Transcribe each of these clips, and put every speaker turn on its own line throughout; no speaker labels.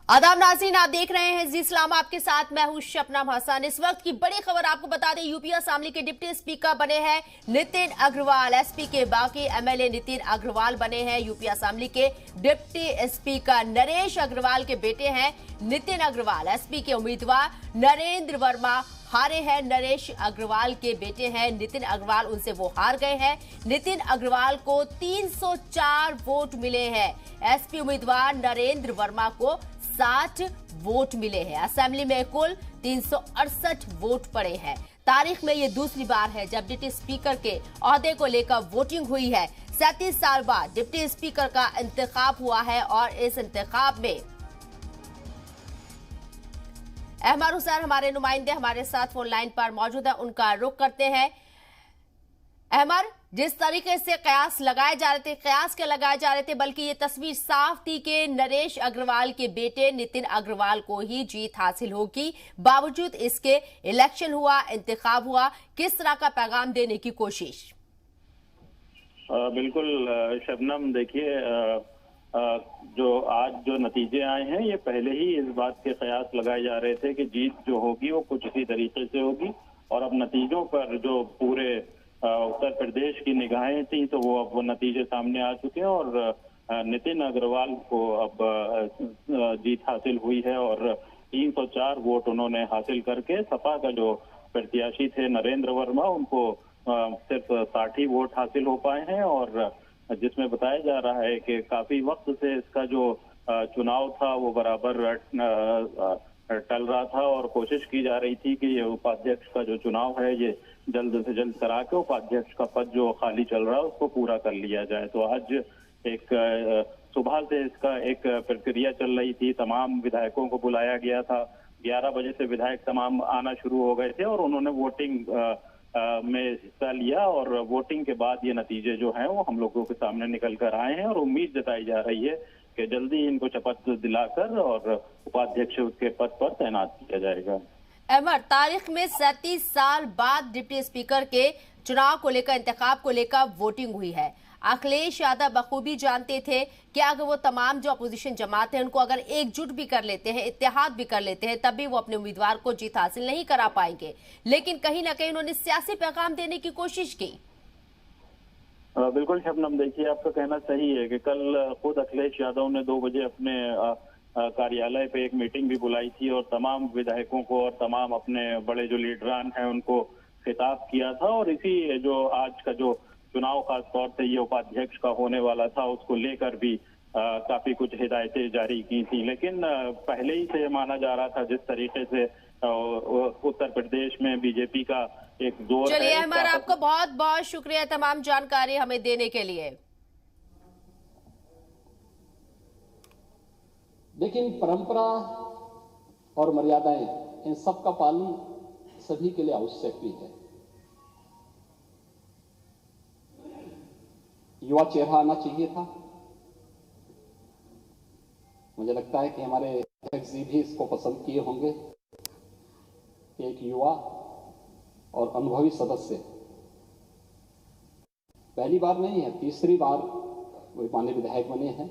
आदाब नाज़रीन, आप देख रहे हैं जी इस्लाम, आपके साथ मैं हूं शबनम हसन। इस वक्त की बड़ी खबर आपको बता दें, यूपी असेंबली के डिप्टी स्पीकर बने हैं नितिन अग्रवाल। एसपी के बाकी एमएलए नितिन अग्रवाल बने हैं यूपी असेंबली के डिप्टी स्पीकर। नरेश अग्रवाल के बेटे हैं नितिन अग्रवाल। एसपी के उम्मीदवार नरेंद्र वर्मा हारे हैं। नरेश अग्रवाल के बेटे हैं नितिन अग्रवाल, उनसे वो हार गए हैं। नितिन अग्रवाल को 304 वोट मिले हैं। एसपी उम्मीदवार नरेंद्र वर्मा को 60 वोट मिले हैं। असेंबली में कुल 368 वोट पड़े हैं। तारीख में ये दूसरी बार है जब डिप्टी स्पीकर के ओहदे को लेकर वोटिंग हुई है। 37 साल बाद डिप्टी स्पीकर का इंतखाब हुआ है और इस इंतखाब में अहमद हुसैन हमारे नुमाइंदे हमारे साथ फोन लाइन पर मौजूद है, उनका रुख करते हैं। अहमद, जिस तरीके से कयास लगाए जा रहे थे, कयास के लगाए जा रहे थे, बल्कि ये तस्वीर साफ थी कि नरेश अग्रवाल के बेटे नितिन अग्रवाल को ही जीत हासिल होगी। बावजूद इसके इलेक्शन हुआ, इंतखाब हुआ, किस तरह का पैगाम देने की कोशिश?
बिल्कुल शबनम, देखिए जो आज जो नतीजे आए हैं, ये पहले ही इस बात के कयास लगाए जा रहे थे कि जीत जो होगी वो कुछ इसी तरीके से होगी। और अब नतीजों पर जो पूरे उत्तर प्रदेश की निगाहें थी, तो वो नतीजे सामने आ चुके हैं और नितिन अग्रवाल को अब जीत हासिल हुई है और 304 वोट उन्होंने हासिल करके सपा का जो प्रत्याशी थे नरेंद्र वर्मा, उनको सिर्फ 60 वोट हासिल हो पाए हैं। और जिसमें बताया जा रहा है कि काफी वक्त से इसका जो चुनाव था वो बराबर टल रहा था और कोशिश की जा रही थी कि ये उपाध्यक्ष का जो चुनाव है ये जल्द से जल्द करा के उपाध्यक्ष का पद जो खाली चल रहा है उसको पूरा कर लिया जाए। तो आज एक सुबह से इसका एक प्रक्रिया चल रही थी। तमाम विधायकों को बुलाया गया था। 11 बजे से विधायक तमाम आना शुरू हो गए थे और उन्होंने वोटिंग में हिस्सा लिया और वोटिंग के बाद ये नतीजे जो हैं वो हम लोगों के सामने निकल कर आए हैं और उम्मीद जताई जा रही है कि जल्दी इनको शपथ दिलाकर और उपाध्यक्ष के पद पर तैनात किया जाएगा।
अहमद, तारीख में 37 साल बाद डिप्टी स्पीकर के चुनाव को लेकर, इंतखाब को लेकर वोटिंग हुई है। अखिलेश यादव बखूबी जानते थे कि अगर वो तमाम जो अपोजिशन जमात है उनको अगर एकजुट भी कर लेते हैं, इत्तेहाद भी कर लेते हैं, तब भी वो अपने उम्मीदवार को जीत हासिल नहीं करा पाएंगे। लेकिन कहीं ना कहीं उन्होंने सियासी पैगाम देने की कोशिश की।
बिल्कुल शबनम, देखिए आपका कहना सही है कि कल खुद अखिलेश यादव ने 2 बजे अपने कार्यालय पे एक मीटिंग भी बुलाई थी और तमाम विधायकों को और तमाम अपने बड़े जो लीडरान हैं उनको खिताब किया था। और इसी जो आज का जो चुनाव खास तौर से ये उपाध्यक्ष का होने वाला था उसको लेकर भी काफी कुछ हिदायतें जारी की थी। लेकिन पहले ही से माना जा रहा था जिस तरीके से उत्तर प्रदेश में बीजेपी का एक जोर।
चलिए अहमद, आपको बहुत बहुत शुक्रिया तमाम जानकारी हमें देने के लिए।
लेकिन परंपरा और मर्यादाएं, इन सब का पालन सभी के लिए आवश्यक भी है। युवा चेहरा आना चाहिए था। मुझे लगता है कि हमारे अध्यक्ष जी भी इसको पसंद किए होंगे कि एक युवा और अनुभवी सदस्य, पहली बार नहीं है, तीसरी बार वो माननीय विधायक बने हैं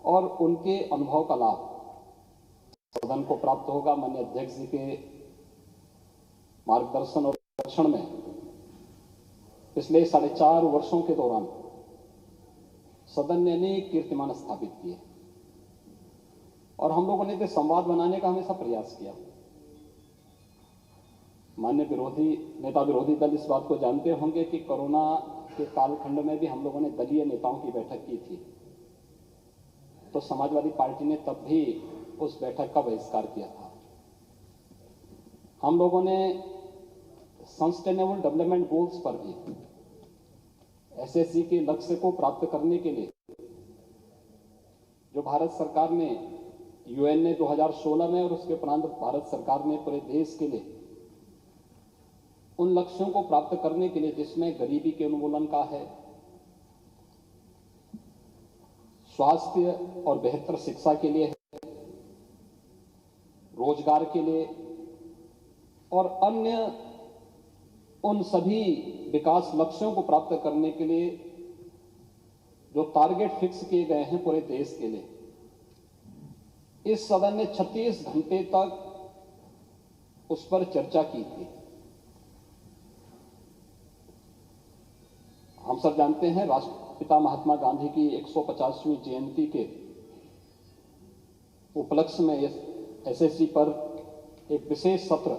और उनके अनुभव का लाभ सदन को प्राप्त होगा। माननीय अध्यक्ष जी के मार्गदर्शन और दर्शन में पिछले 4.5 वर्षों के दौरान सदन ने अनेक कीर्तिमान स्थापित किए और हम लोगों ने संवाद बनाने का हमेशा प्रयास किया। माननीय विरोधी दल इस बात को जानते होंगे कि कोरोना के कालखंड में भी हम लोगों ने दलीय नेताओं की बैठक की थी, तो समाजवादी पार्टी ने तब भी उस बैठक का बहिष्कार किया था। हम लोगों ने सस्टेनेबल डेवलपमेंट गोल्स पर भी, एसएसजी के लक्ष्य को प्राप्त करने के लिए जो भारत सरकार ने, यूएन ने 2016 में और उसके उपरांत भारत सरकार ने पूरे देश के लिए उन लक्ष्यों को प्राप्त करने के लिए, जिसमें गरीबी के उन्मूलन का है, स्वास्थ्य और बेहतर शिक्षा के लिए है, रोजगार के लिए और अन्य उन सभी विकास लक्ष्यों को प्राप्त करने के लिए जो टारगेट फिक्स किए गए हैं पूरे देश के लिए, इस सदन ने 36 घंटे तक उस पर चर्चा की थी। हम सब जानते हैं राष्ट्रपिता महात्मा गांधी की 150वीं जयंती के उपलक्ष्य में एसएससी पर एक विशेष सत्र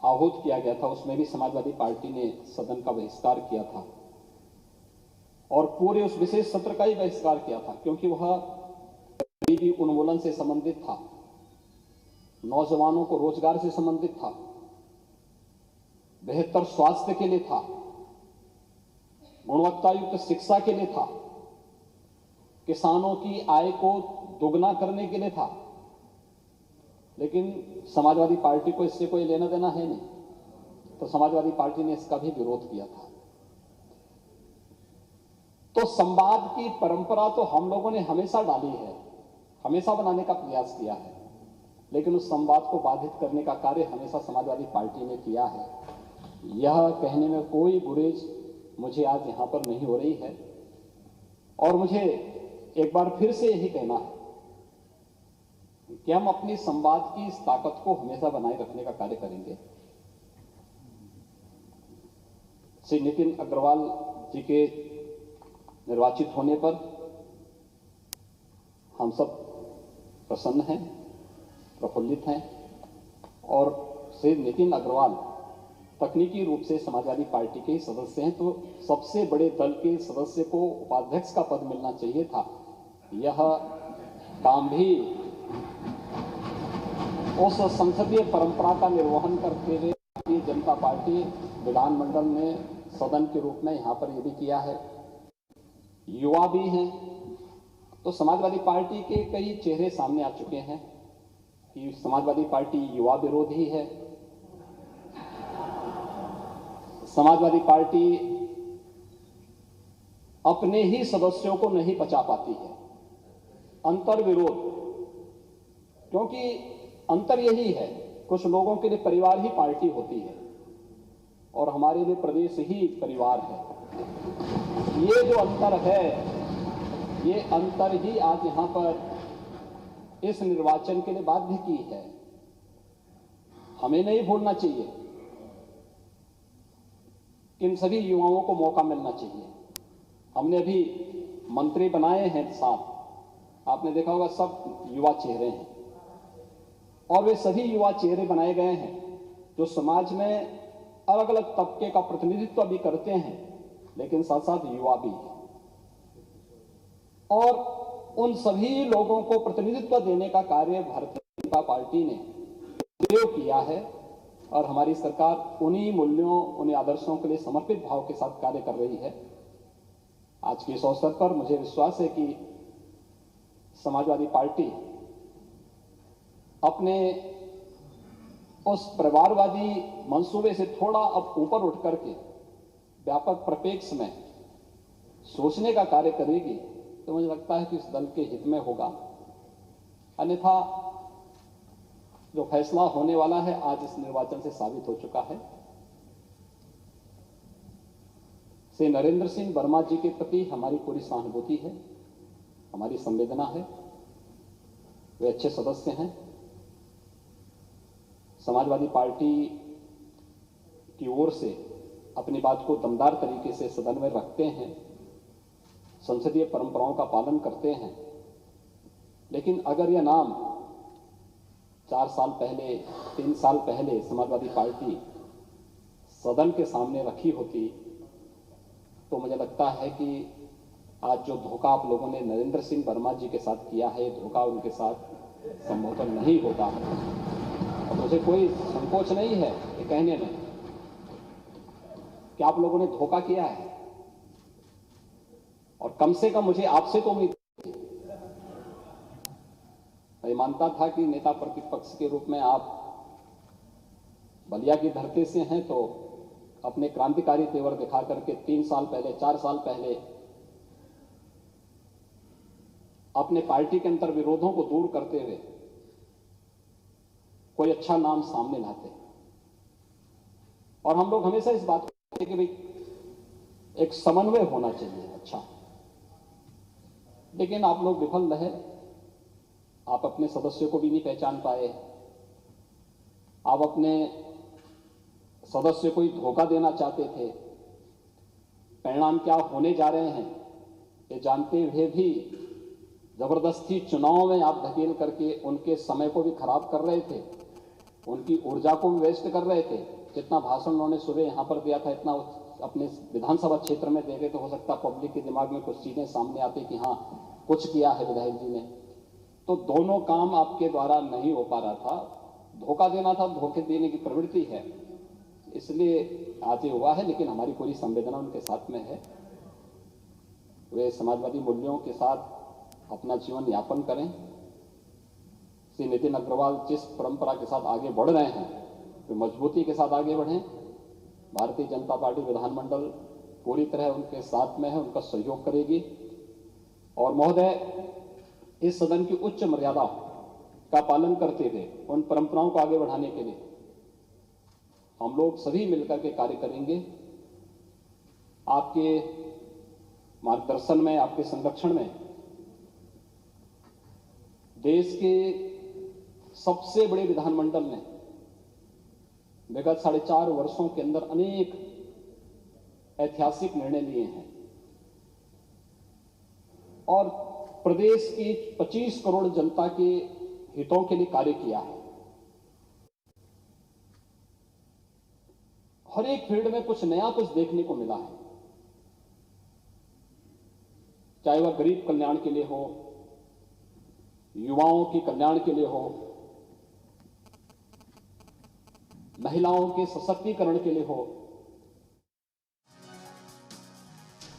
आहूत किया गया था। उसमें भी समाजवादी पार्टी ने सदन का बहिष्कार किया था और पूरे उस विशेष सत्र का ही बहिष्कार किया था, क्योंकि वह गरीबी उन्मूलन से संबंधित था, नौजवानों को रोजगार से संबंधित था, बेहतर स्वास्थ्य के लिए था, गुणवत्तायुक्त शिक्षा के लिए था, किसानों की आय को दोगुना करने के लिए था। लेकिन समाजवादी पार्टी को इससे कोई लेना देना है नहीं, तो समाजवादी पार्टी ने इसका भी विरोध किया था। तो संवाद की परंपरा तो हम लोगों ने हमेशा डाली है, हमेशा बनाने का प्रयास किया है, लेकिन उस संवाद को बाधित करने का कार्य हमेशा समाजवादी पार्टी ने किया है। यह कहने में कोई गुरेज मुझे आज यहां पर नहीं हो रही है और मुझे एक बार फिर से यही कहना है कि हम अपनी संवाद की इस ताकत को हमेशा बनाए रखने का कार्य करेंगे। श्री नितिन अग्रवाल जी के निर्वाचित होने पर हम सब प्रसन्न हैं, प्रफुल्लित हैं और श्री नितिन अग्रवाल तकनीकी रूप से समाजवादी पार्टी के सदस्य हैं, तो सबसे बड़े दल के सदस्य को उपाध्यक्ष का पद मिलना चाहिए था। यह काम भी उस संसदीय परंपरा का निर्वहन करते हुए भारतीय जनता पार्टी विधानमंडल ने सदन के रूप में यहां पर यह भी किया है। युवा भी हैं, तो समाजवादी पार्टी के कई चेहरे सामने आ चुके हैं कि समाजवादी पार्टी युवा विरोधी है, समाजवादी पार्टी अपने ही सदस्यों को नहीं बचा पाती है। अंतर विरोध, क्योंकि अंतर यही है, कुछ लोगों के लिए परिवार ही पार्टी होती है और हमारे लिए प्रदेश ही परिवार है। ये जो अंतर है, ये अंतर ही आज यहां पर इस निर्वाचन के लिए बाध्य की है। हमें नहीं भूलना चाहिए, इन सभी युवाओं को मौका मिलना चाहिए। हमने अभी मंत्री बनाए हैं 7, आपने देखा होगा सब युवा चेहरे हैं और वे सभी युवा चेहरे बनाए गए हैं जो समाज में अलग अलग तबके का प्रतिनिधित्व भी करते हैं, लेकिन साथ साथ युवा भी हैं। और उन सभी लोगों को प्रतिनिधित्व देने का कार्य भारतीय जनता पार्टी ने प्रयोग किया है और हमारी सरकार उन्हीं मूल्यों, उन्हीं आदर्शों के लिए समर्पित भाव के साथ कार्य कर रही है। आज के इस अवसर पर मुझे विश्वास है कि समाजवादी पार्टी अपने उस परिवारवादी मंसूबे से थोड़ा अब ऊपर उठ करके व्यापक परिप्रेक्ष्य में सोचने का कार्य करेगी, तो मुझे लगता है कि इस दल के हित में होगा। अन्यथा जो फैसला होने वाला है आज इस निर्वाचन से साबित हो चुका है। श्री नरेंद्र सिंह वर्मा जी के प्रति हमारी पूरी सहानुभूति है, हमारी संवेदना है। वे अच्छे सदस्य हैं, समाजवादी पार्टी की ओर से अपनी बात को दमदार तरीके से सदन में रखते हैं, संसदीय परंपराओं का पालन करते हैं। लेकिन अगर यह नाम 4 साल पहले, 3 साल पहले समाजवादी पार्टी सदन के सामने रखी होती, तो मुझे लगता है कि आज जो धोखा आप लोगों ने नरेंद्र सिंह वर्मा जी के साथ किया है, धोखा उनके साथ संभवतः नहीं होता। और मुझे कोई संकोच नहीं है ये कहने में कि आप लोगों ने धोखा किया है, और कम से कम मुझे आपसे तो उम्मीद थी। मैं मानता था कि नेता प्रतिपक्ष के रूप में आप बलिया की धरती से हैं, तो अपने क्रांतिकारी तेवर दिखा करके 3 साल पहले, 4 साल पहले अपने पार्टी के अंतर विरोधों को दूर करते हुए कोई अच्छा नाम सामने लाते। और हम लोग हमेशा इस बात को कहते कि भाई एक समन्वय होना चाहिए अच्छा, लेकिन आप लोग विफल रहे आप अपने सदस्यों को भी नहीं पहचान पाए, आप अपने सदस्य को ही धोखा देना चाहते थे। परिणाम क्या होने जा रहे हैं ये जानते हुए भी जबरदस्ती चुनाव में आप धकेल करके उनके समय को भी खराब कर रहे थे, उनकी ऊर्जा को भी वेस्ट कर रहे थे। जितना भाषण उन्होंने सुबह यहाँ पर दिया था, इतना अपने विधानसभा क्षेत्र में देते तो हो सकता पब्लिक के दिमाग में कुछ चीजें सामने आती कि हाँ कुछ किया है विधायक जी ने। तो दोनों काम आपके द्वारा नहीं हो पा रहा था, धोखा देना था, धोखे देने की प्रवृत्ति है, इसलिए आज ये हुआ है। लेकिन हमारी पूरी संवेदना उनके साथ में है। वे समाजवादी मूल्यों के साथ अपना जीवन यापन करें। श्री नितिन अग्रवाल जिस परंपरा के साथ आगे बढ़ रहे हैं वे मजबूती के साथ आगे बढ़ें। भारतीय जनता पार्टी विधानमंडल पूरी तरह उनके साथ में है, उनका सहयोग करेगी। और महोदय, इस सदन की उच्च मर्यादा का पालन करते हुए उन परंपराओं को आगे बढ़ाने के लिए हम लोग सभी मिलकर के कार्य करेंगे। आपके मार्गदर्शन में, आपके संरक्षण में देश के सबसे बड़े विधानमंडल ने विगत 4.5 वर्षों के अंदर अनेक ऐतिहासिक निर्णय लिए हैं और प्रदेश की 25 करोड़ जनता के हितों के लिए कार्य किया है। हर एक फील्ड में कुछ नया, कुछ देखने को मिला है, चाहे वह गरीब कल्याण के लिए हो, युवाओं के कल्याण के लिए हो, महिलाओं के सशक्तिकरण के लिए हो।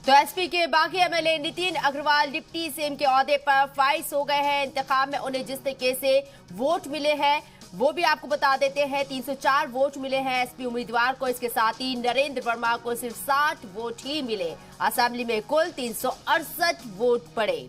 तो एसपी के बागी MLA Nitin Agarwal deputy CM के ओहदे पर फाइज हो गए हैं। इंतखाब में उन्हें जिस तरीके से वोट मिले हैं वो भी आपको बता देते हैं। 304 वोट मिले हैं एसपी उम्मीदवार को। इसके साथ ही नरेंद्र वर्मा को सिर्फ 60 वोट ही मिले। असेंबली में कुल 368 वोट पड़े।